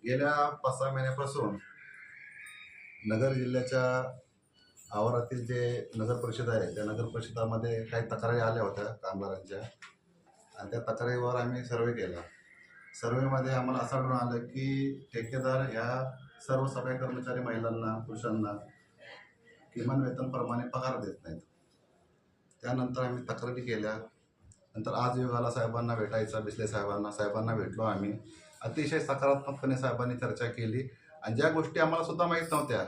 गेल्या 5-6 महिन्यापासून नगर जिल्ह्याच्या आवारातील जे नगर परिषद आहे त्या नगर परिषदामध्ये काही तक्रारी आल्या होत्या कामगारांच्या आणि त्या तक्रारीवर आम्ही सर्वे केला. सर्वेमध्ये आम्हाला असं आढळून आलं की ठेकेदार ह्या सर्व सफाई कर्मचारी महिलांना पुरुषांना किमान वेतनप्रमाणे पगार देत नाहीत. त्यानंतर आम्ही तक्रारी केल्या. नंतर आज योगाला साहेबांना भेटायचा, बिस्ले साहेबांना भेटलो आम्ही. अतिशय सकारात्मकपणे साहेबांनी चर्चा केली आणि ज्या गोष्टी आम्हाला सुद्धा माहीत नव्हत्या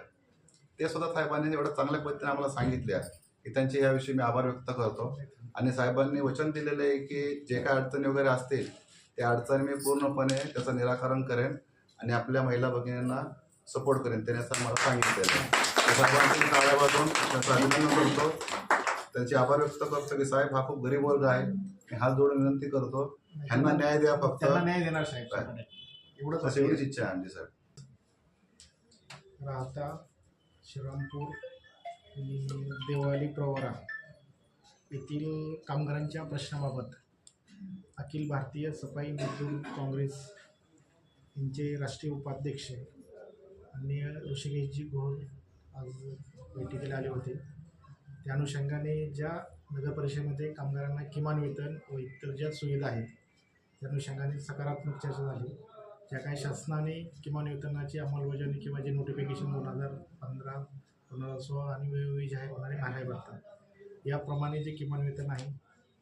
ते सुद्धा साहेबांनी एवढं चांगल्या पद्धतीने आम्हाला सांगितल्या की त्यांचे याविषयी मी आभार व्यक्त करतो. आणि साहेबांनी वचन दिलेलं आहे की जे काय अडचणी वगैरे असतील त्या अडचणी मी पूर्णपणे त्याचं निराकरण करेन आणि आपल्या महिला भगिनींना सपोर्ट करेन त्याने असं मला सांगितलेलं आहे. साहेबांची काळापासून त्याचं अभिनंदन करतो, त्यांचे आभार व्यक्त करतो की साहेब हा खूप गरीब वर्ग आहे. मी हात जोडून विनंती करतो ह्यांना न्याय द्या, फक्त त्यांना न्याय देणार साहेब. एवढीच इच्छा आहे आमची साहेब. राहता श्रीरामपूर देवाली प्रवरा येथील कामगारांच्या प्रश्नाबाबत अखिल भारतीय सफाई मजदूर काँग्रेस यांचे राष्ट्रीय उपाध्यक्ष आणि ऋषिकेशजी घोर आज बैठकीला आले होते. त्या अनुषंगाने ज्या नगर परिषदेमध्ये कामगारांना किमान वेतन व इतर ज्या सुविधा आहेत त्या अनुषंगाने सकारात्मक चर्चा झाली. ज्या काही शासनाने किमान वेतनाची अंमलबजावणी किंवा जे नोटिफिकेशन 2015, 2016 आणि वेळोवेळी जाहीर होणारे महागाई भत्ता याप्रमाणे जे किमान वेतन आहे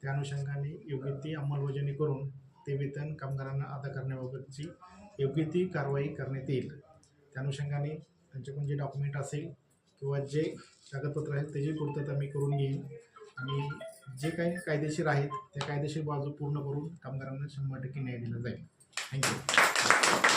त्या अनुषंगाने योग्य ती अंमलबजावणी करून ते वेतन कामगारांना अदा करण्याबाबतची योग्य ती कारवाई करण्यात येईल. त्या अनुषंगाने त्यांच्याकडून जे डॉक्युमेंट असेल किंवा जे कागदपत्र आहेत त्याची पूर्तता मी करून घेईन आणि जे काही कायदेशीर आहेत त्या कायदेशीर बाजू पूर्ण करून कामगारांना 100% न्याय दिला जाईल. थँक्यू.